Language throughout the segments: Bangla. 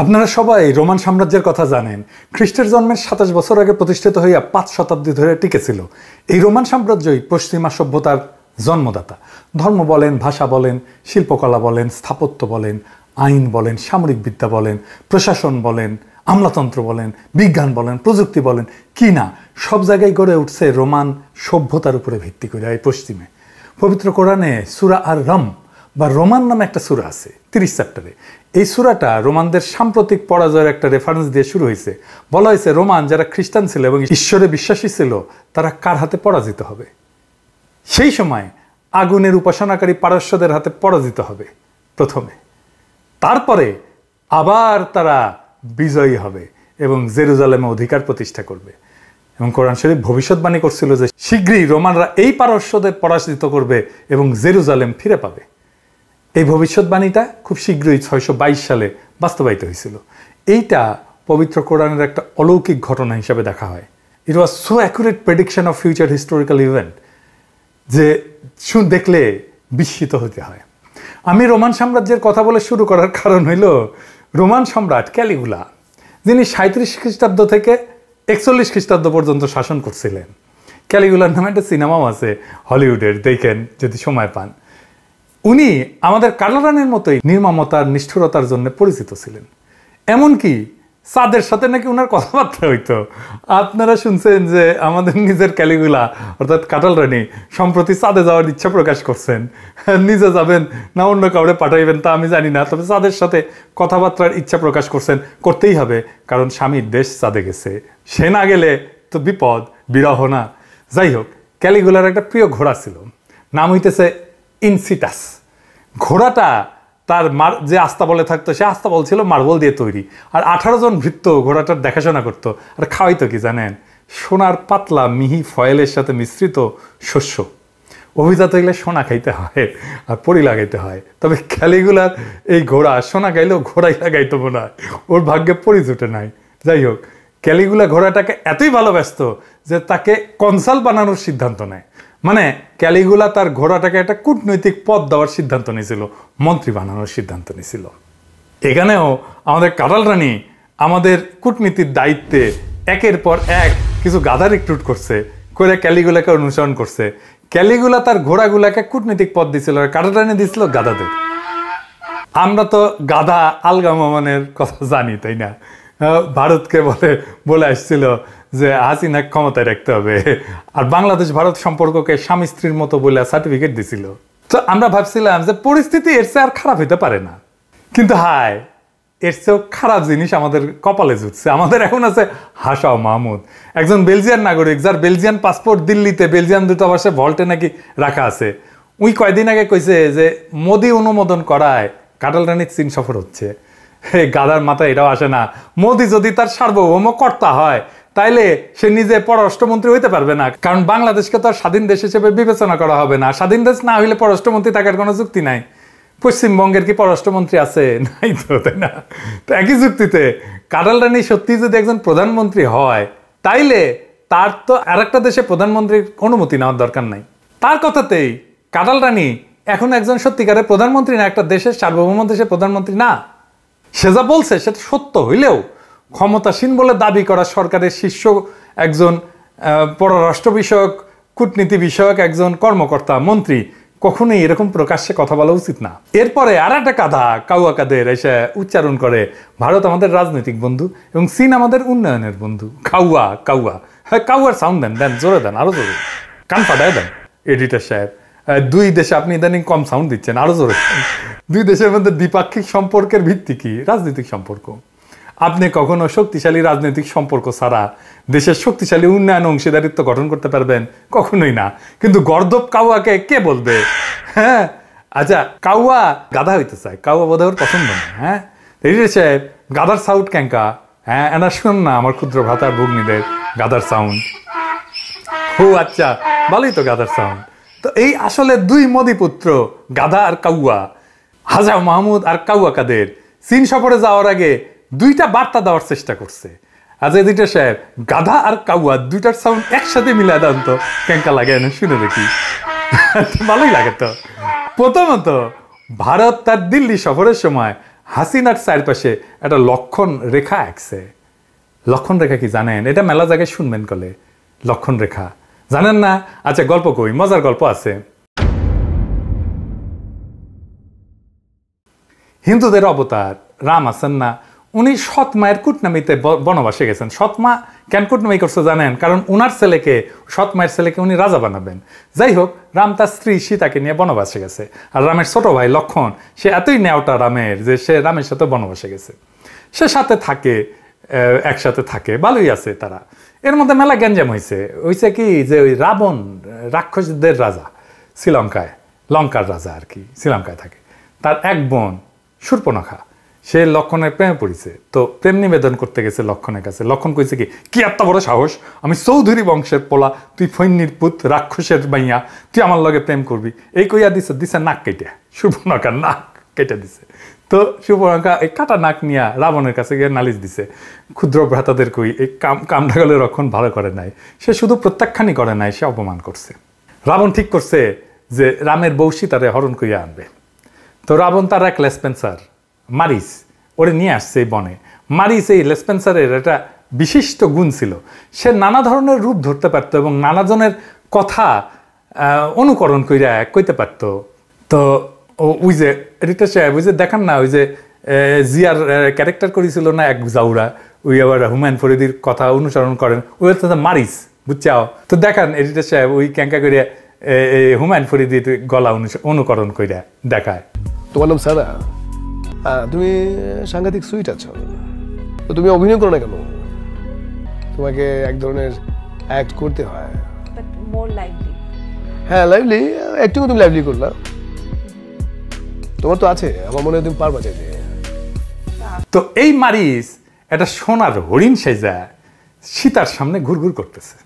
আপনারা সবাই রোমান সাম্রাজ্যের কথা জানেন। খ্রিস্টের জন্মের ২৭ বছর আগে প্রতিষ্ঠিত হইয়া ৫ শতাব্দী ধরে টিকেছিল। এই রোমান সাম্রাজ্যই পশ্চিমা সভ্যতার জন্মদাতা। ধর্ম বলেন, ভাষা বলেন, শিল্পকলা বলেন, স্থাপত্য বলেন, আইন বলেন, সামরিক বিদ্যা বলেন, প্রশাসন বলেন, আমলাতন্ত্র বলেন, বিজ্ঞান বলেন, প্রযুক্তি বলেন, কি না সব জায়গায় গড়ে উঠছে রোমান সভ্যতার উপরে ভিত্তি করে। এই পশ্চিমে পবিত্র কোরআনে সূরা আর রম বা রোমান নামে একটা সূরা আছে ৩০ চ্যাপ্টারে। এই সূরাটা রোমানদের সাম্প্রতিক পরাজয়ের একটা রেফারেন্স দিয়ে শুরু হয়েছে। বলা হয়েছে রোমান যারা খ্রিস্টান ছিল এবং ঈশ্বরে বিশ্বাসী ছিল তারা কার হাতে পরাজিত হবে। সেই সময় আগুনের উপাসনাকারী পারস্যদের হাতে পরাজিত হবে প্রথমে, তারপরে আবার তারা বিজয়ী হবে এবং জেরুজালেমে অধিকার প্রতিষ্ঠা করবে। এবং কোরআন শরীফ ভবিষ্যৎবাণী করছিল যে শীঘ্রই রোমানরা এই পারস্যদের পরাজিত করবে এবং জেরুজালেম ফিরে পাবে। এই ভবিষ্যৎবাণীটা খুব শীঘ্রই ৬২২ সালে বাস্তবায়িত হয়েছিল। এইটা পবিত্র কোরআনের একটা অলৌকিক ঘটনা হিসাবে দেখা হয়। It was so accurate prediction of future historical event যে দেখলে বিস্মিত হতে হয়। আমি রোমান সাম্রাজ্যের কথা বলে শুরু করার কারণ হইল রোমান সম্রাট ক্যালিগুলা, যিনি ৩৭ খ্রিস্টাব্দ থেকে ৪১ খ্রিস্টাব্দ পর্যন্ত শাসন করছিলেন। ক্যালিগুলার নামে একটা সিনেমাও আছে হলিউডের, দেখেন যদি সময় পান। উনি আমাদের কালারানের মতোই নির্মমতার, নিষ্ঠুরতার জন্য পরিচিত ছিলেন। এমনকি চাঁদের সাথে নাকি ওনার কথাবার্তা হইতো। আপনারা শুনছেন যে আমাদের নিজের ক্যালিগুলা অর্থাৎ কাটাল রানী সম্প্রতি চাঁদে যাওয়ার ইচ্ছা প্রকাশ করছেন। নিজে যাবেন না অন্য কাউরে পাঠাইবেন তা আমি জানি না, তবে চাঁদের সাথে কথাবার্তার ইচ্ছা প্রকাশ করছেন। করতেই হবে, কারণ স্বামীর দেশ চাঁদে গেছে, সে না গেলে তো বিপদ, বিরহ না। যাই হোক, ক্যালিগুলার একটা প্রিয় ঘোড়া ছিল, নাম হইতেছে ইনসিটাস। ঘোড়াটা তার যে আস্তাবলে থাকতো সে আস্তাবল ছিল মার্বল দিয়ে তৈরি, আর ১৮ জন ভৃত্য ঘোড়াটার দেখাশোনা করতো। আর খাওয়াইতো কি জানেন? সোনার পাতলা মিহি ফয়েলের সাথে মিশ্রিত শস্য। অভিজাত হইলে সোনা খাইতে হয় আর পরি লাগাইতে হয়, তবে ক্যালিগুলার এই ঘোড়া সোনা খাইলেও ঘোড়াই লাগাইতো মনে হয়, ওর ভাগ্যে পরি জুটে নাই। যাই হোক, ক্যালিগুলা ঘোড়াটাকে এতই ভালোবাসতো যে তাকে কনসাল বানানোর সিদ্ধান্ত নেয়। মানে ক্যালিগুলা তার ঘোড়াটাকে একটা কূটনৈতিক পদ দেওয়ার সিদ্ধান্ত নিয়েছিল, মন্ত্রী বানানোর সিদ্ধান্ত নিয়েছিল। এখানেও আমাদের কাটাল রানী আমাদের কূটনীতির দায়িত্বে একের পর এক কিছু গাধা রিক্রুট করছে, করে ক্যালিগুলাকে অনুসরণ করছে। ক্যালিগুলা তার ঘোড়াগুলাকে কূটনৈতিক পদ দিয়েছিল আর কাটাল রানী দিয়েছিল গাধাদের। আমরা তো গাধা আলগা মামানের কথা জানি, তাই না? ভারতকে বলে আসছিল যে হাসিনা ক্ষমতায় রাখতে হবে, আর বাংলাদেশ ভারত সম্পর্ককে স্বামী স্ত্রীর মতো বলে সার্টিফিকেট দিছিল। তো আমরা ভাবছিলাম যে পরিস্থিতি এর চেয়ে আর খারাপ হইতে পারে না, কিন্তু হায়, এর চেয়েও খারাপ জিনিস আমাদের কপালে জুটছে। আমাদের এখন আছে হাসাও মাহমুদ, একজন বেলজিয়ান নাগরিক যার বেলজিয়ান পাসপোর্ট দিল্লিতে বেলজিয়ান দূতাবাসে ভল্টে নাকি রাখা আছে। উই কয়দিন আগে কইছে যে মোদি অনুমোদন করায় কাটাল রানীর চীন সফর হচ্ছে। গাদার মাথায় এটাও আসে না, মোদি যদি তার সার্বভৌম কর্তা হয় তাইলে সে নিজে পররাষ্ট্রমন্ত্রী হইতে পারবে না, কারণ বাংলাদেশকে তো আর স্বাধীন দেশ হিসেবে বিবেচনা করা হবে না। স্বাধীন দেশ না হইলে পররাষ্ট্রমন্ত্রী থাকার কোনো যুক্তি নাই। পশ্চিমবঙ্গের কি পররাষ্ট্রমন্ত্রী আছে? নাই তো, তাই না? তো একই যুক্তিতে কাটাল রানী সত্যি যদি একজন প্রধানমন্ত্রী হয় তাইলে তার তো আর একটা দেশে প্রধানমন্ত্রীর অনুমতি নেওয়ার দরকার নাই। তার কথাতেই কাটাল রানী এখন একজন সত্যিকারের প্রধানমন্ত্রী না, একটা দেশের সার্বভৌম দেশের প্রধানমন্ত্রী না। সে যা বলছে সেটা সত্য হইলেও ক্ষমতাসীন বলে দাবি করা সরকারের শীর্ষ একজন পররাষ্ট্র বিষয়ক, কূটনীতি বিষয়ক একজন কর্মকর্তা, মন্ত্রী কখনোই এরকম প্রকাশ্যে কথা বলা উচিত না। এরপরে আর একটা কাদা কাউয়া কাদের এসে উচ্চারণ করে ভারত আমাদের রাজনৈতিক বন্ধু এবং চীন আমাদের উন্নয়নের বন্ধু। কাউয়া কাউয়া, হ্যাঁ কাউয়ার সাউন্ড দেন, দেন জোরে দেন, আরো জোরে, কান ফাটায় দেন এডিটর সাহেব। দুই দেশে আপনি ইদানিং কম সাউন্ড দিচ্ছেন, আরো জোরে। দুই দেশের মধ্যে দ্বিপাক্ষিক সম্পর্কের ভিত্তি কি? রাজনৈতিক সম্পর্ক। আপনি কখনো শক্তিশালী রাজনৈতিক সম্পর্ক ছাড়া দেশের শক্তিশালী উন্নয়ন অংশীদারিত্ব গঠন করতে পারবেন? কখনোই না। কিন্তু গর্দব কাউয়াকে কে বলবে? হ্যাঁ, আচ্ছা, কাউয়া গাধা হইতে চায়, কাউয়া বোধ হয় পছন্দ না। হ্যাঁ, এডিটর সাহেব গাধার সাউন্ড ক্যাঙ্কা, হ্যাঁ এনা শুন না আমার ক্ষুদ্র ভ্রাতার ভগ্নীদের গাধার সাউন্ড। ও আচ্ছা, ভালোই তো গাধার সাউন্ড। তো এই আসলে দুই মোদিপুত্র গাধা আর কাউয়া, হাসাও মাহমুদ আর কাউয়া কাদের চীন সফরে যাওয়ার আগে দুইটা বার্তা দেওয়ার চেষ্টা করছে। আজ এদিকে সাহেব গাধা আর কাউয়া দুইটার সাউন্ড একসাথে মিলায় দেন তো কেঙ্কা লাগে না, শুনে দেখি। ভালোই লাগে তো। প্রথমত ভারত তার দিল্লি সফরের সময় হাসিনার চারপাশে একটা লক্ষণ রেখা আঁকছে। লক্ষণ রেখা কি জানেন? এটা মেলা জায়গায় শুনবেন কলে লক্ষণ রেখা, জানেন না? আচ্ছা গল্প কই, মজার গল্প আছে। হিন্দুদের অবতার রাম আছেন না, উনি সৎ মায়ের কুটনামিতে বনবাসে গেছেন। সৎ মা কেন কুটনামি করছে জানেন? কারণ উনার ছেলেকে, সৎ মায়ের ছেলেকে উনি রাজা বানাবেন। যাই হোক, রাম তার স্ত্রী সীতাকে নিয়ে বনবাসে গেছে। আর রামের ছোট ভাই লক্ষণ, সে এতই নেওটা রামের যে সে রামের সাথে বনবাসে গেছে। সে সাথে থাকে, একসাথে থাকে, ভালোই আছে তারা। এর মধ্যে মেলা গ্যাঞ্জাম হয়েছে কি যে ওই রাবণ রাক্ষসদের রাজা, শ্রীলঙ্কায়, লঙ্কার রাজা আর কি, শ্রীলঙ্কায় থাকে। তার এক বোন শূর্পণখা, সে লক্ষণের প্রেমে পড়েছে। তো প্রেম নিবেদন করতে গেছে লক্ষণের কাছে। লক্ষণ কইছে কি এত বড় সাহস, আমি চৌধুরী বংশের পোলা, তুই ফৈন্নির পুত, রাক্ষসের মাইয়া, তুই আমার লগে প্রেম করবি? এই কইয়া দিছে নাক কেটে, শূর্পণখার নাক কেটে দিছে। তো শূর্পণখা এই কাটা নাক নিয়ে রাবণের কাছে গিয়ে নালিশ দিছে, ক্ষুদ্র ভ্রাতাদের কই এই কামটা গেলে রক্ষণ ভালো করে নাই, সে শুধু প্রত্যাখ্যানই করে নাই, সে অপমান করছে। রাবণ ঠিক করছে যে রামের বউ সীতারে হরণ কইয়া আনবে। তো রাবণ তার এক লেসপেন্সার মারিস ওরে নিয়ে আসছে এই বনে। মারিস এই লেসপেন্সারের একটা বিশিষ্ট গুণ ছিল, সে নানা ধরনের রূপ ধরতে পারতো এবং নানা জনের কথা অনুকরণ কইরা কইতে পারতো। তো ওই যে রিতা সাহেব, ওই যে দেখান না, ওই যে জিয়ার ক্যারেক্টার করেছিল না এক জাউরা, ওই আবার হুমায়ুন ফরিদির কথা অনুসরণ করেন, ওই হচ্ছে মারিস, বুঝছাও? তো দেখান রিতা সাহেব ওই ক্যাঙ্কা করিয়া হুমায়ুন ফরিদির গলা অনুকরণ কইরা দেখায়। তোমার নাম সারা, তুমি সাংঘাতিক সুইট আছো, তো তুমি অভিনয় করো না কেন? তোমাকে এক ধরনের অ্যাক্ট করতে হয়। হ্যাঁ লাইভলি, একটু তুমি লাইভলি করলা, তোমার তো আছে, আমার মনে হয় তুমি পারবা চাইতে। তো এই মারিস একটা সোনার হরিণ সেজা সীতার সামনে ঘুরঘুর করতেছে।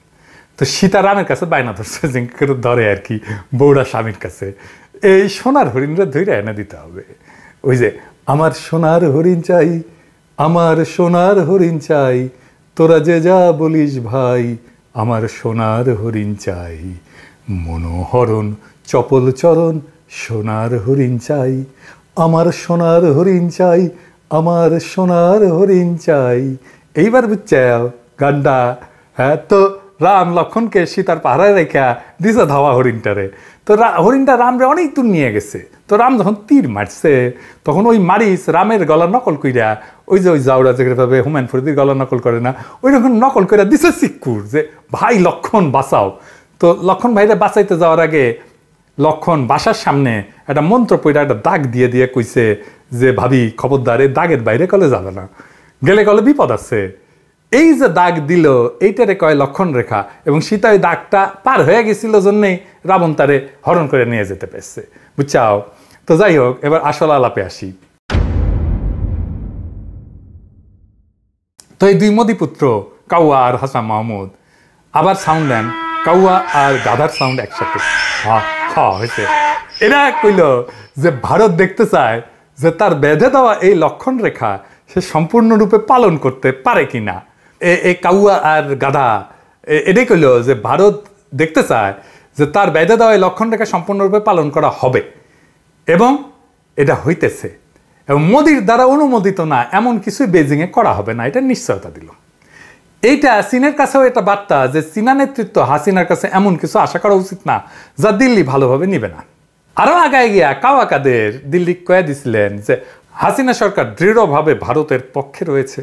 তো সীতা রামের কাছে বায়না ধরছে, যে ধরে আর কি বৌড়া স্বামীর কাছে, এই সোনার হরিণরা ধরে এনে দিতে হবে। ওই যে আমার সোনার হরিণ চাই, আমার সোনার হরিণ চাই, তোরা যে যা বলিস ভাই, আমার সোনার হরিণ চাই, মনোহরণ চপল চরণ সোনার হরিণ চাই, আমার সোনার হরিণ চাই, আমার সোনার হরিণ চাই। এইবার বুঝছাও গান্ডা? হ্যাঁ, তো রাম লক্ষণকে সীতার পাহারায় রেখা দিছে ধাওয়া হরিণটারে। তো হরিণটা রামরে অনেক দূর নিয়ে গেছে। তো রাম যখন তীর মারছে, তখন ওই মারিস রামের গলা নকল কইরা, ওই যে ওই জাউরা যেভাবে হুমায়ুন ফরিদির গলা নকল করে না, ওই রকম নকল কইরা দিছে সিক্কুর, যে ভাই লক্ষণ বাঁচাও। তো লক্ষণ ভাইরা বাঁচাইতে যাওয়ার আগে লক্ষণ বাসার সামনে একটা মন্ত্র পইরা একটা দাগ দিয়ে দিয়ে কইছে যে ভাবি খবরদার, এই দাগের বাইরে কলে যাবে না, গেলে কলে বিপদ আছে। এই যে দাগ দিল, এইটারে কয় লক্ষণ রেখা, এবং সীতা ওই দাগটা পার হয়ে গেছিল জন্যেই রাবণ তারে হরণ করে নিয়ে যেতে পেরেছে, বুঝছাও? তো যাই হোক, এবার আসল আলাপে আসি। তো এই দুই মদিপুত্র কাউয়া আর হাসান মাহমুদ, আবার সাউন্ড দেন, কাউয়া আর গাধার সাউন্ড একসাথে, হা হা হয়েছে। এরা কইল যে ভারত দেখতে চায় যে তার বেঁধে দেওয়া এই লক্ষণ রেখা সে সম্পূর্ণরূপে পালন করতে পারে কিনা। এই কাউয়া আর গাধা এটাই কইল যে ভারত দেখতে চায় যে তার বেঁধে দেওয়া এই লক্ষণ রেখা সম্পূর্ণরূপে পালন করা হবে, এবং এটা হইতেছে, এবং মোদির দ্বারা অনুমোদিত না এমন কিছুই বেজিংয়ে করা হবে না, এটা নিশ্চয়তা দিল। এইটা চীনের কাছেও একটা বার্তা যে চীনা নেতৃত্ব হাসিনার কাছে এমন কিছু আশা করা উচিত না যা দিল্লি ভালোভাবে নিবে না। আরো আগায় গিয়া কাওয়া কাদের দিল্লি কয়ে দিছিলেন যে হাসিনা সরকার দৃঢ়ভাবে ভারতের পক্ষে রয়েছে।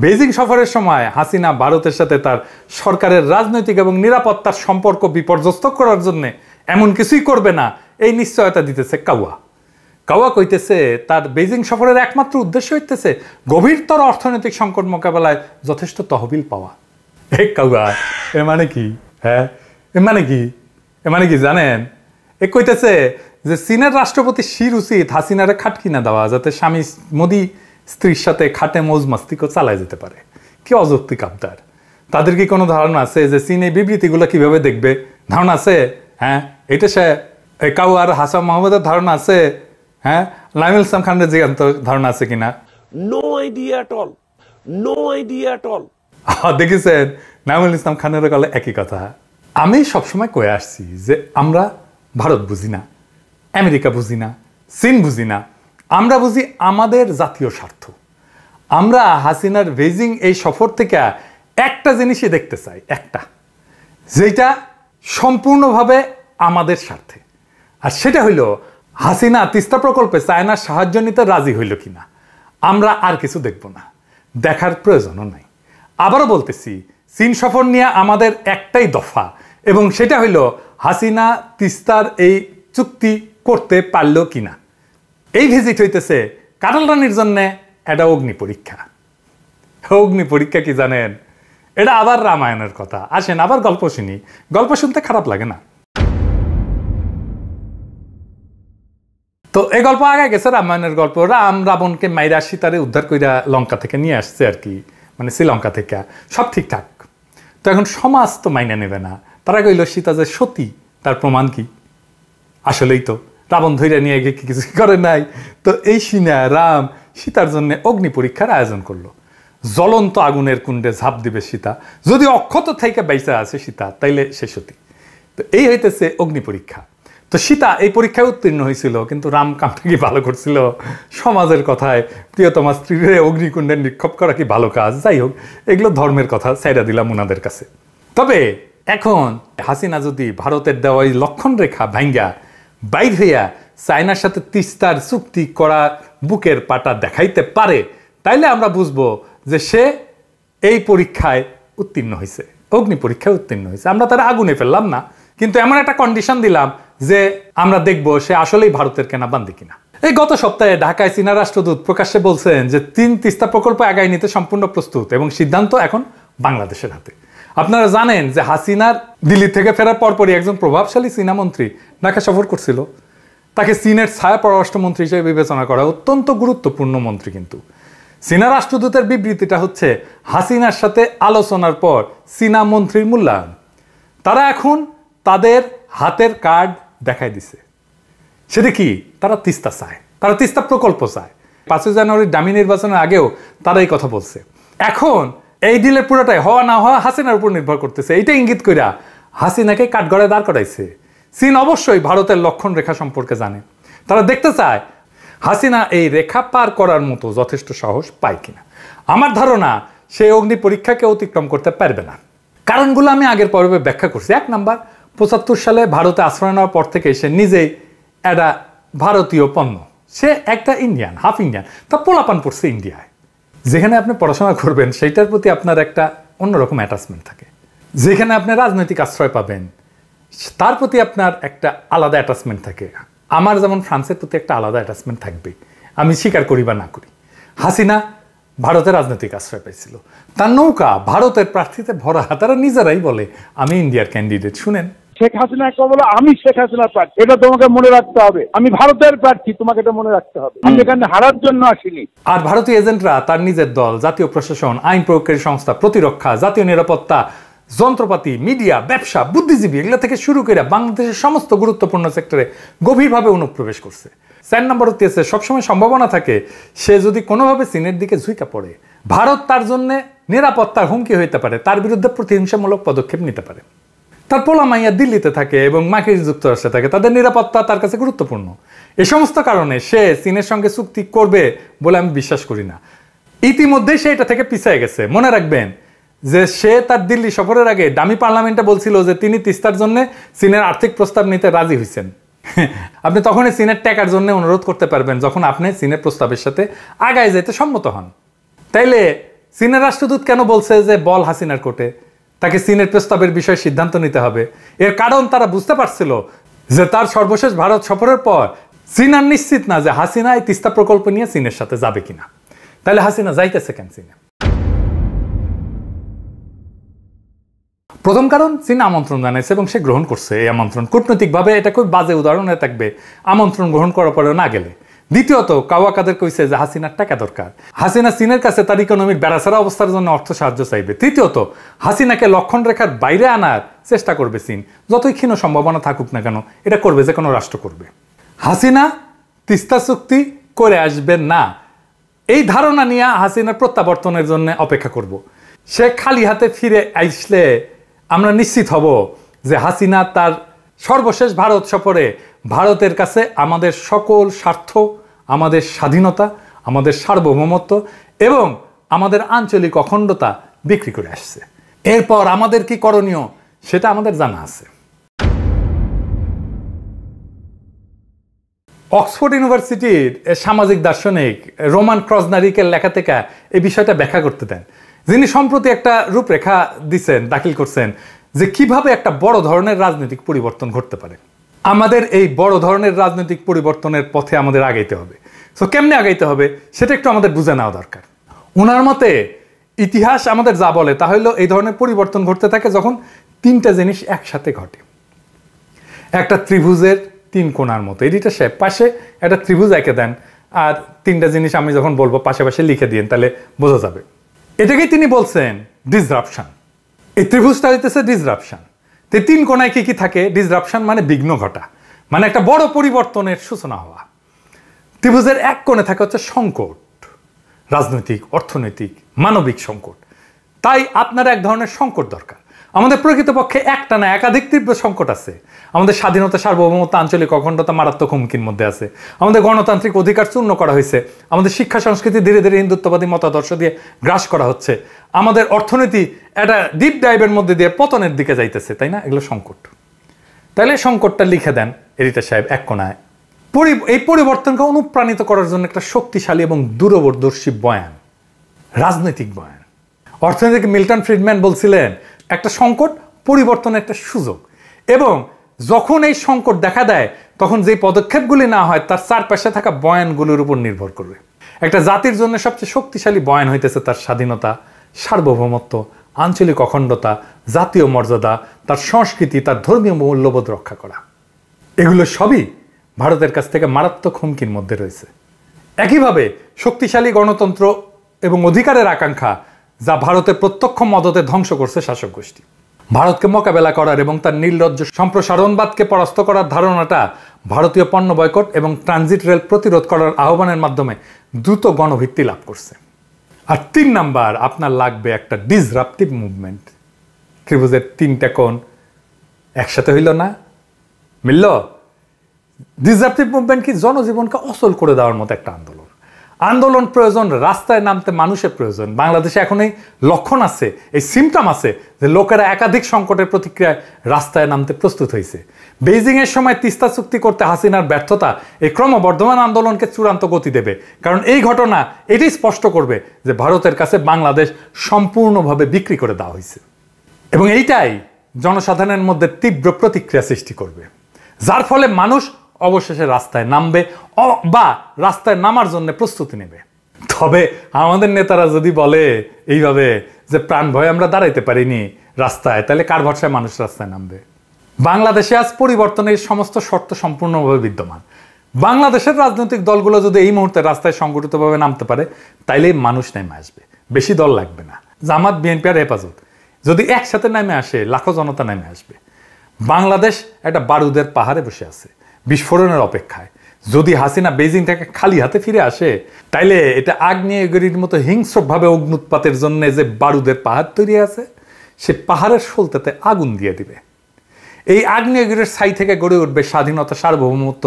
বেজিং সফরের সময় হাসিনা ভারতের সাথে তার সরকারের রাজনৈতিক এবং নিরাপত্তার সম্পর্ক বিপর্যস্ত করার জন্য এমন কিছুই করবে না, এই নিশ্চয়তা দিতেছে কাওয়া। কাওয়া কইতেছে তার বেজিং সফরের একমাত্র উদ্দেশ্য হইতেছে গভীরতর অর্থনৈতিক সংকট মোকাবেলায় যথেষ্ট তহবিল পাওয়া। এ কাওয়া, এ মানে কি? হ্যাঁ, এ মানে কি? এ মানে কি জানেন? এ কইতেছে যে চীনের রাষ্ট্রপতি শির উচিত হাসিনারে খাট কিনা দেওয়া, যাতে স্বামী মোদি স্ত্রীর সাথে খাটে মৌজ মাস্তিকও চালায় যেতে পারে। কি অযৌক্তিক আবদার! তাদের কি কোনো ধারণা আছে যে চীন এই বিবৃতিগুলো কিভাবে দেখবে? ধারণা আছে? হ্যাঁ, এটা সে কাউ আর হাসান মাহমুদের ধারণা আছে? হ্যাঁ, নাইমুল ইসলাম খানের জিজ্ঞান্ত ধারণা আছে কিনা? No idea at all, no idea at all. দেখেছেন, নাইমুল ইসলাম খানের গলে একই কথা। আমি সবসময় কয়ে আসছি যে আমরা ভারত বুঝি না, আমেরিকা বুঝি না, চীন বুঝি না, আমরা বুঝি আমাদের জাতীয় স্বার্থ। আমরা হাসিনার বেজিং এই সফর থেকে একটা জিনিসই দেখতে চাই, একটা, যেটা সম্পূর্ণভাবে আমাদের স্বার্থে। আর সেটা হইল হাসিনা তিস্তা প্রকল্পে চায়নার সাহায্য নিতে রাজি হইল কিনা। আমরা আর কিছু দেখব না, দেখার প্রয়োজনও নাই। আবারও বলতেছি, চীন সফর নিয়ে আমাদের একটাই দফা, এবং সেটা হইল হাসিনা তিস্তার এই চুক্তি করতে পারল কিনা। এই ভিজিট হইতেছে কাটাল রানীর জন্য একটা অগ্নি পরীক্ষা। অগ্নি পরীক্ষা কি জানেন? এটা আবার রামায়ণের কথা। আসেন আবার গল্প শুনি, গল্প শুনতে খারাপ লাগে না? তো এই গল্প আগে গেছে রামায়ণের গল্প। রাম রাবণকে মাইরা সীতারে উদ্ধার কইরা লঙ্কা থেকে নিয়ে আসছে আর কি, মানে শ্রীলঙ্কা থেকে, সব ঠিকঠাক। তো এখন সমাজ তো মাইনা নেবে না। তারা কইল সীতা যে সতী তার প্রমাণ কি? আসলেই তো রাবণ ধৈর্য নিয়ে গিয়ে কিছু করে নাই। তো এই সিনা রাম সীতার জন্য অগ্নি পরীক্ষার আয়োজন করলো। জ্বলন্ত আগুনের কুণ্ডে ঝাঁপ দিবে সীতা, যদি অক্ষত থেকে বাইসা আছে সীতা তাইলে সে সতী। তো এই হইতেছে অগ্নি পরীক্ষা। তো সীতা এই পরীক্ষায় উত্তীর্ণ হয়েছিল, কিন্তু রাম কামটা কি ভালো করছিল? সমাজের কথায় প্রিয়তমা স্ত্রীরে অগ্নিকুণ্ডে নিক্ষেপ করা কি ভালো কাজ? যাই হোক, এগুলো ধর্মের কথা, ছাইড়া দিলাম ওনাদের কাছে। তবে এখন হাসিনা যদি ভারতের দেওয়া এই লক্ষণ রেখা ভাঙ্গা বাইর হইয়া চায়নার সাথে তিস্তার চুক্তি করা বুকের পাটা দেখাইতে পারে, তাইলে আমরা বুঝবো যে সে এই পরীক্ষায় উত্তীর্ণ হয়েছে, অগ্নি পরীক্ষায় উত্তীর্ণ হয়েছে। আমরা তারা আগুনে ফেললাম না, কিন্তু এমন একটা কন্ডিশন দিলাম যে আমরা দেখবো সে আসলেই ভারতের কেনা বান্দি কিনা। এই গত সপ্তাহে ঢাকায় চীনা রাষ্ট্রদূত প্রকাশ্যে বলছেন যে তিস্তা প্রকল্প আগায় নিতে সম্পূর্ণ প্রস্তুত এবং সিদ্ধান্ত এখন বাংলাদেশের হাতে। আপনারা জানেন যে হাসিনার দিল্লি থেকে ফেরার পরপরই একজন প্রভাবশালী চীনা মন্ত্রী ঢাকা সফর করছিল। তাকে চীনের ছায়া পররাষ্ট্রমন্ত্রী হিসেবে বিবেচনা করা অত্যন্ত গুরুত্বপূর্ণ মন্ত্রী। কিন্তু চীনা রাষ্ট্রদূতের বিবৃতিটা হচ্ছে হাসিনার সাথে আলোচনার পর চীনা মন্ত্রীর মূল্যায়ন। তারা এখন তাদের হাতের কার্ড দেখাই দিছে। সেটা কি? তারা তিস্তা চায়, তারা তিস্তা প্রকল্প চায়। 5 জানুয়ারির ডামি নির্বাচনের আগেও তারা এই কথা বলছে। এখন এই ডিলের পুরোটাই হওয়া না হওয়া হাসিনার উপর নির্ভর করতেছে। এইটা ইঙ্গিত কইরা হাসিনাকে কাঠগড়ায় দাঁড় করাইছে। চীন অবশ্যই ভারতের লক্ষণ রেখা সম্পর্কে জানে। তারা দেখতে চায় হাসিনা এই রেখা পার করার মতো যথেষ্ট সাহস পায় কিনা। আমার ধারণা সে অগ্নি পরীক্ষাকে অতিক্রম করতে পারবে না। কারণগুলো আমি আগের পর্বে ব্যাখ্যা করছি। 1 নাম্বার, 75 সালে ভারতে আশ্রয় নেওয়ার পর থেকে সে নিজেই একটা ভারতীয় পণ্য। সে একটা ইন্ডিয়ান, হাফ ইন্ডিয়ান। তা পোলাপান পড়ছে ইন্ডিয়ায়। যেখানে আপনি পড়াশোনা করবেন সেইটার প্রতি আপনার একটা অন্যরকম অ্যাটাচমেন্ট থাকে। যেখানে আপনি রাজনৈতিক আশ্রয় পাবেন তার প্রতি আপনার একটা আলাদা অ্যাটাচমেন্ট থাকে। আমার যেমন ফ্রান্সের প্রতি একটা আলাদা অ্যাটাচমেন্ট থাকবে, আমি স্বীকার করি বা না করি। হাসিনা ভারতের রাজনৈতিক আশ্রয় পাইছিল, তার নৌকা ভারতের প্রার্থীতে ভরা। তারা নিজেরাই বলে আমি ইন্ডিয়ার ক্যান্ডিডেট। শুনেন, শেখ হাসিনা একটা বলো আমি শেখ হাসিনার প্রার্থী, এটা তোমাকে মনে রাখতে হবে। আমি ভারতের প্রার্থী, তোমাকে এটা মনে রাখতে হবে। আমি এখানে হারার জন্য আসিনি। আর ভারতীয় এজেন্টরা তার নিজের দল, জাতীয় প্রশাসন, আইন প্রয়োগকারী সংস্থা, প্রতিরক্ষা, জাতীয় নিরাপত্তা, যন্ত্রপাতি, মিডিয়া, ব্যবসা, বুদ্ধিজীবী, এগুলো থেকে শুরু করে বাংলাদেশের সমস্ত গুরুত্বপূর্ণ সেক্টরে গভীরভাবে অনুপ্রবেশ করছে। 4 নম্বর হচ্ছে সবসময় সম্ভাবনা থাকে সে যদি কোনোভাবে চীনের দিকে ঝুঁকা পড়ে, ভারত তার জন্য নিরাপত্তার হুমকি হইতে পারে, তার বিরুদ্ধে প্রতিহিংসামূলক পদক্ষেপ নিতে পারে। তার পোলা মাইয়া দিল্লিতে থাকে এবং মার্কিন যুক্তরাষ্ট্রে থাকে, তাদের নিরাপত্তা তার কাছে গুরুত্বপূর্ণ। এই সমস্ত কারণে সে চীনের সঙ্গে চুক্তি করবে বলে আমি বিশ্বাস করি না। ইতিমধ্যেই সে এটা থেকে পিছিয়ে গেছে। মনে রাখবেন যে সে তার দিল্লি সফরের আগে ডামি পার্লামেন্টে বলছিল যে তিনি তিস্তার জন্য চীনের আর্থিক প্রস্তাব নিতে রাজি হয়েছেন। আপনি তখনই চীনের টাকার জন্য অনুরোধ করতে পারবেন যখন আপনি চীনের প্রস্তাবের সাথে আগায় যেতে সম্মত হন। তাইলে চীনের রাষ্ট্রদূত কেন বলছে যে বল হাসিনার কোর্টে, তাকে চীনের প্রস্তাবের বিষয়ে সিদ্ধান্ত নিতে হবে? এর কারণ তারা বুঝতে পারছিল যে তার সর্বশেষ ভারত সফরের পর চীন আর নিশ্চিত না যে হাসিনা এই তিস্তা প্রকল্প নিয়ে চীনের সাথে যাবে কিনা। তাহলে হাসিনা যাইতেছে কেন চীনে? প্রথম কারণ, চীন আমন্ত্রণ জানাইছে এবং সে গ্রহণ করছে। এই আমন্ত্রণ কূটনৈতিকভাবে এটা খুব বাজে উদাহরণে থাকবে আমন্ত্রণ গ্রহণ করার পরেও না গেলে। দ্বিতীয়ত, কাওয়া কাদের কইছে যে হাসিনার টাকা দরকার। হাসিনা চীনের কাছে তার ইকোনমির বেড়াছাড়া অবস্থার জন্য অর্থ সাহায্য চাইবে। তৃতীয়ত, হাসিনাকে লক্ষণ রেখার বাইরে আনার চেষ্টা করবে চীন। যতই ক্ষীণ সম্ভাবনা থাকুক না কেন, এটা করবে, যে কোনো রাষ্ট্র করবে। হাসিনা তিস্তা চুক্তি করে আসবেন না, এই ধারণা নিয়ে হাসিনার প্রত্যাবর্তনের জন্য অপেক্ষা করব। সে খালি হাতে ফিরে আসলে আমরা নিশ্চিত হব যে হাসিনা তার সর্বশেষ ভারত সফরে ভারতের কাছে আমাদের সকল স্বার্থ, আমাদের স্বাধীনতা, আমাদের সার্বভৌমত্ব এবং আমাদের আঞ্চলিক অখণ্ডতা বিক্রি করে আসছে। এরপর আমাদের কি করণীয় সেটা আমাদের জানা আছে। অক্সফোর্ড ইউনিভার্সিটির সামাজিক দার্শনিক রোমান ক্রজনারিকের লেখা থেকে এই বিষয়টা ব্যাখ্যা করতে দেন, যিনি সম্প্রতি একটা রূপরেখা দিচ্ছেন, দাখিল করছেন যে কিভাবে একটা বড় ধরনের রাজনৈতিক পরিবর্তন ঘটতে পারে। আমাদের এই বড় ধরনের রাজনৈতিক পরিবর্তনের পথে আমাদের আগাইতে হবে। তো কেমনে আগাইতে হবে সেটা একটু আমাদের বুঝে নেওয়া দরকার। ওনার মতে ইতিহাস আমাদের যা বলে তা হলো এই ধরনের পরিবর্তন ঘটতে থাকে যখন তিনটা জিনিস একসাথে ঘটে। একটা ত্রিভুজের তিন কোণার মতো, এডিটার সাহেব পাশে একটা ত্রিভুজ এঁকে দেন আর তিনটা জিনিস আমি যখন বলবো পাশে পাশে লিখে দিন, তাহলে বোঝা যাবে। এটাকেই তিনি বলছেন ডিসরাপশন। এই ত্রিভুজটা হইতেছে ডিসরাপশন। তো তিন কোণায় কি কি থাকে? ডিসরাপশন মানে বিঘ্ন ঘটা, মানে একটা বড় পরিবর্তনের সূচনা হওয়া। ত্রিভুজের এক কোণে থাকে হচ্ছে সংকট, রাজনৈতিক, অর্থনৈতিক, মানবিক সংকট। তাই আপনার এক ধরনের সংকট দরকার। আমাদের প্রকৃতপক্ষে একটা না একাধিক তীব্র সংকট আছে। আমাদের স্বাধীনতা, সার্বভৌমত্ব, আঞ্চলিক অখণ্ডতা মারাত্মক হুমকির মধ্যে আছে। আমাদের গণতান্ত্রিক অধিকার চূর্ণ করা হয়েছে। আমাদের শিক্ষা সংস্কৃতি ধীরে ধীরে হিন্দুত্ববাদী মতাদর্শ দিয়ে গ্রাস করা হচ্ছে। আমাদের অর্থনীতি একটা ডিপ ডাইভের মধ্যে দিয়ে পতনের দিকে যাইতেছে, তাই না? এগুলো সংকট। তাহলে সংকটটা লিখে দেন এডিটর সাহেব এক কোণায়। এই পরিবর্তনকে অনুপ্রাণিত করার জন্য একটা শক্তিশালী এবং দূরদর্শী বয়ান, রাজনৈতিক বয়ান। অর্থনীতিক মিল্টন ফ্রিডম্যান বলছিলেন একটা সংকট পরিবর্তনের একটা সুযোগ, এবং যখন এই সংকট দেখা দেয় তখন যে পদক্ষেপগুলি না হয় তার চারপাশে থাকা বয়ানগুলোর উপর নির্ভর করবে। একটা জাতির জন্য সবচেয়ে শক্তিশালী বয়ান হইতেছে তার স্বাধীনতা, সার্বভৌমত্ব, আঞ্চলিক অখণ্ডতা, জাতীয় মর্যাদা, তার সংস্কৃতি, তার ধর্মীয় মূল্যবোধ রক্ষা করা। এগুলো সবই ভারতের কাছ থেকে মারাত্মক হুমকির মধ্যে রয়েছে। একইভাবে শক্তিশালী গণতন্ত্র এবং অধিকারের আকাঙ্ক্ষা, যা ভারতের প্রত্যক্ষ মদতে ধ্বংস করছে শাসক গোষ্ঠী। ভারতকে মোকাবেলা করার এবং তার নির্লজ্জ সম্প্রসারণবাদকে পরাস্ত করার ধারণাটা ভারতীয় পণ্য বয়কট এবং ট্রানজিট রেল প্রতিরোধ করার আহ্বানের মাধ্যমে দ্রুত গণভিত্তি লাভ করছে। আর 3 নাম্বার, আপনার লাগবে একটা ডিসরাপটিভ মুভমেন্ট। ত্রিভুজের তিনটা কোণ একসাথে হইল না, মিলল। ডিসরাপটিভ মুভমেন্ট কি? জনজীবনকে অচল করে দেওয়ার মতো একটা আন্দোলন। আন্দোলন প্রয়োজন, রাস্তায় নামতে মানুষের প্রয়োজন। বাংলাদেশে এখন এই লক্ষণ আছে, এই সিমটম আছে যে লোকেরা একাধিক সংকটের প্রতিক্রিয়ায় রাস্তায় নামতে প্রস্তুত হয়েছে। বেইজিংয়ের সময় তিস্তা চুক্তি করতে হাসিনার ব্যর্থতা এই ক্রমবর্ধমান আন্দোলনকে চূড়ান্ত গতি দেবে, কারণ এই ঘটনা এটাই স্পষ্ট করবে যে ভারতের কাছে বাংলাদেশ সম্পূর্ণভাবে বিক্রি করে দেওয়া হয়েছে, এবং এইটাই জনসাধারণের মধ্যে তীব্র প্রতিক্রিয়া সৃষ্টি করবে, যার ফলে মানুষ অবশেষে রাস্তায় নামবে বা রাস্তায় নামার জন্য প্রস্তুতি নেবে। তবে আমাদের নেতারা যদি বলে এইভাবে যে প্রাণ ভয়ে আমরা দাঁড়াইতে পারিনি রাস্তায়, তাহলে কার ভরসায় মানুষ রাস্তায় নামবে? বাংলাদেশে আজ পরিবর্তনের সমস্ত শর্ত সম্পূর্ণভাবে বিদ্যমান। বাংলাদেশের রাজনৈতিক দলগুলো যদি এই মুহূর্তে রাস্তায় সংগঠিতভাবে নামতে পারে, তাইলেই মানুষ নেমে আসবে, বেশি দল লাগবে না। জামাত, বিএনপি আর হেফাজত যদি একসাথে নেমে আসে, লাখো জনতা নেমে আসবে। বাংলাদেশ একটা বারুদের পাহাড়ে বসে আছে, বিস্ফোরণের অপেক্ষায়। যদি হাসিনা বেইজিং থেকে খালি হাতে ফিরে আসে, তাইলে এটা আগ্নেয়গিরির মতো হিংস্রভাবে অগ্নুৎপাতের জন্য যে বারুদের পাহাড় তৈরি আছে, সে পাহাড়ের সলতেতে আগুন দিয়ে দিবে। এই আগ্নেয়গিরির ছাই থেকে গড়ে উঠবে স্বাধীনতা, সার্বভৌমত্ব,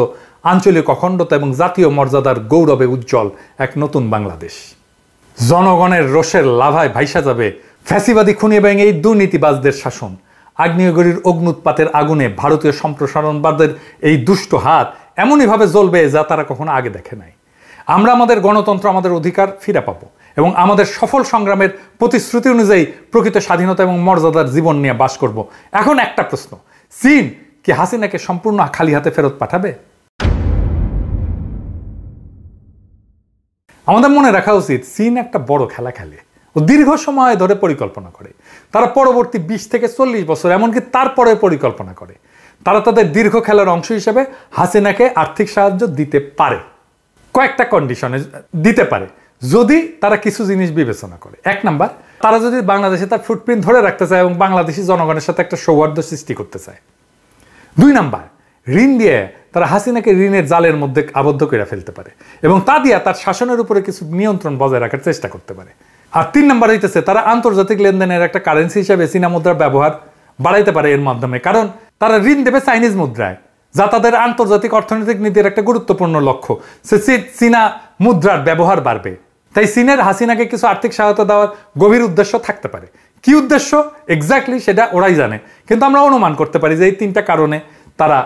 আঞ্চলিক অখণ্ডতা এবং জাতীয় মর্যাদার গৌরবে উজ্জ্বল এক নতুন বাংলাদেশ। জনগণের রোষের লাভায় ভাইসা যাবে ফ্যাসিবাদী খুনি এবং এই দুর্নীতিবাজদের শাসন। আগ্নেয়গিরির অগ্নুৎপাতের আগুনে ভারতীয় সম্প্রসারণবাদের এই দুষ্ট হাত এমনইভাবে জ্বলবে যা তারা কখনো আগে দেখে নাই। আমরা আমাদের গণতন্ত্র, আমাদের অধিকার ফিরে পাবো এবং আমাদের সফল সংগ্রামের প্রতিশ্রুতি অনুযায়ী প্রকৃত স্বাধীনতা এবং মর্যাদার জীবন নিয়ে বাস করব। এখন একটা প্রশ্ন, চীন কি হাসিনাকে সম্পূর্ণ খালি হাতে ফেরত পাঠাবে? আমাদের মনে রাখা উচিত, চীন একটা বড় খেলা খেলে ও দীর্ঘ সময় ধরে পরিকল্পনা করে। তারা পরবর্তী 20 থেকে 40 বছর, এমনকি তারপরে পরিকল্পনা করে। তারা তাদের দীর্ঘ খেলার অংশ হিসেবে হাসিনাকে আর্থিক সাহায্য দিতে পারে, কয়েকটা কন্ডিশনে দিতে পারে, যদি তারা কিছু জিনিস বিবেচনা করে। 1 নাম্বার, তারা যদি বাংলাদেশে তার ফুটপ্রিন্ট ধরে রাখতে চায় এবং বাংলাদেশি জনগণের সাথে একটা সৌহার্দ্য সৃষ্টি করতে চায়। 2 নাম্বার, ঋণ দিয়ে তারা হাসিনাকে ঋণের জালের মধ্যে আবদ্ধ করে ফেলতে পারে এবং তা দিয়ে তার শাসনের উপরে কিছু নিয়ন্ত্রণ বজায় রাখার চেষ্টা করতে পারে। আর 3 নাম্বার হইতেছে, তারা আন্তর্জাতিক লেনদেনের একটা কারেন্সি হিসাবে চীনা মুদ্রার ব্যবহার বাড়াইতে পারে এর মাধ্যমে, কারণ তারা ঋণ দেবে চাইনিজ মুদ্রায়, যা তাদের আন্তর্জাতিক অর্থনৈতিক নীতির একটা গুরুত্বপূর্ণ লক্ষ্য। চীনা মুদ্রার ব্যবহার বাড়বে, তাই চীনের হাসিনাকে কিছু আর্থিক সহায়তা দেওয়ার গভীর উদ্দেশ্য থাকতে পারে। কি উদ্দেশ্য এক্স্যাক্টলি সেটা ওরাই জানে, কিন্তু আমরা অনুমান করতে পারি যে এই 3টা কারণে তারা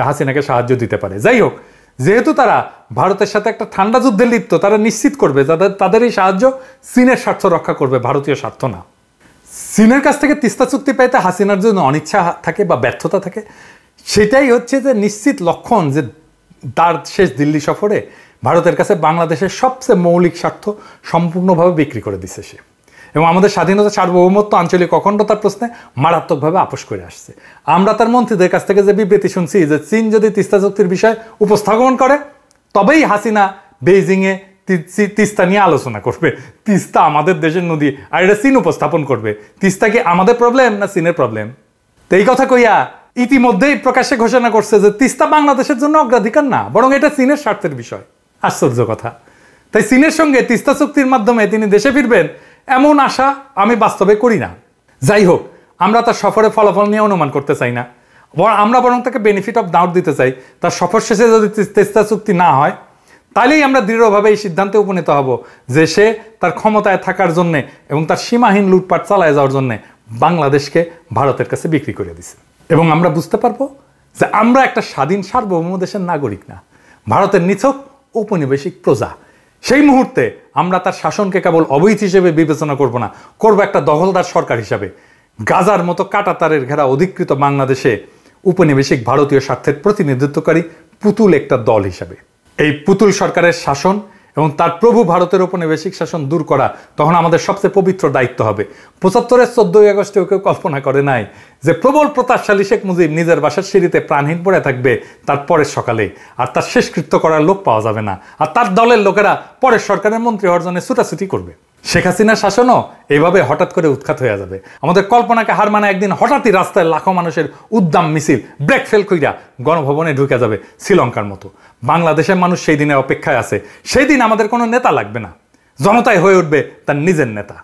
হাসিনাকে সাহায্য দিতে পারে। যাই হোক, যেহেতু তারা ভারতের সাথে একটা ঠান্ডা যুদ্ধে লিপ্ত, তারা নিশ্চিত করবে তাদের এই সাহায্য চীনের স্বার্থ রক্ষা করবে, ভারতীয় স্বার্থ না। চীনের কাছ থেকে তিস্তা চুক্তি পাইতে হাসিনার জন্য অনিচ্ছা থাকে বা ব্যর্থতা থাকে, সেটাই হচ্ছে যে নিশ্চিত লক্ষণ যে তার শেষ দিল্লি সফরে ভারতের কাছে বাংলাদেশের সবচেয়ে মৌলিক স্বার্থ সম্পূর্ণভাবে বিক্রি করে দিচ্ছে সে, এবং আমাদের স্বাধীনতা, সার্বভৌমত্ব, আঞ্চলিক অখণ্ডতার প্রশ্নে মারাত্মকভাবে আপোষ করে আসছে। আমরা তার মন্ত্রীদের কাছ থেকে যে বিবৃতি শুনছি যে চীন যদি তিস্তা চুক্তির বিষয় উপস্থাপন করে তবেই হাসিনা বেইজিংয়ে তিস্তা নিয়ে আলোচনা করবে। তিস্তা আমাদের দেশের নদী, আর এটা চীন উপস্থাপন করবে। তিস্তা কি আমাদের প্রবলেম না চীনের প্রবলেম? তো এই কথা কইয়া ইতিমধ্যেই প্রকাশ্যে ঘোষণা করছে যে তিস্তা বাংলাদেশের জন্য অগ্রাধিকার না, বরং এটা চীনের স্বার্থের বিষয়। আশ্চর্য কথা। তাই চীনের সঙ্গে তিস্তা চুক্তির মাধ্যমে তিনি দেশে ফিরবেন এমন আশা আমি বাস্তবে করি না। যাই হোক, আমরা তার সফরে ফলাফল নিয়ে অনুমান করতে চাই না, আমরা বরং তাকে বেনিফিট অফ ডাউট দিতে চাই। তার সফর শেষে যদি তিস্তা চুক্তি না হয়, তাহলেই আমরা দৃঢ়ভাবে এই সিদ্ধান্তে উপনীত হব যে সে তার ক্ষমতায় থাকার জন্যে এবং তার সীমাহীন লুটপাট চালায় যাওয়ার জন্যে বাংলাদেশকে ভারতের কাছে বিক্রি করে দিছে। এবং আমরা বুঝতে পারবো যে আমরা একটা স্বাধীন সার্বভৌম দেশের নাগরিক না, ভারতের নিছক ঔপনিবেশিক প্রজা। সেই মুহূর্তে আমরা তার শাসনকে কেবল অবৈধ হিসেবে বিবেচনা করব না, করব একটা দখলদার সরকার হিসাবে। গাজার মতো কাঁটাতারের ঘেরা অধিকৃত বাংলাদেশে উপনিবেশিক ভারতীয় স্বার্থের প্রতিনিধিত্বকারী পুতুল একটা দল হিসাবে। এই পুতুল সরকারের শাসন এবং তার প্রভু ভারতের উপনিবেশিক শাসন দূর করা তখন আমাদের সবচেয়ে পবিত্র দায়িত্ব হবে। 75-এর 14ই আগস্টেও কেউ কল্পনা করে নাই যে প্রবল প্রতাপশালী শেখ মুজিব নিজের বাসার সিঁড়িতে প্রাণহীন পড়ে থাকবে তার পরের সকালে, আর তার শেষকৃত্য করার লোক পাওয়া যাবে না, আর তার দলের লোকেরা পরের সরকারের মন্ত্রী হওয়ার জন্য ছুটাছুটি করবে। শেখ হাসিনার শাসনও এইভাবে হঠাৎ করে উৎখাত হয়ে যাবে। আমাদের কল্পনাকে হার মানে একদিন হঠাৎই রাস্তায় লাখো মানুষের উদ্দাম মিছিল ব্রেক ফেল কইরা গণভবনে ঢুকে যাবে শ্রীলঙ্কার মতো। বাংলাদেশের মানুষ সেই দিনের অপেক্ষায় আছে। সেই দিন আমাদের কোনো নেতা লাগবে না, জনতাই হয়ে উঠবে তার নিজের নেতা।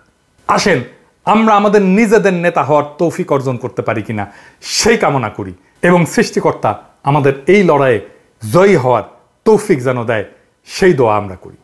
আসেন আমরা আমাদের নিজেদের নেতা হওয়ার তৌফিক অর্জন করতে পারি কিনা সেই কামনা করি, এবং সৃষ্টিকর্তা আমাদের এই লড়াইয়ে জয়ী হওয়ার তৌফিক যেন দেয় সেই দোয়া আমরা করি।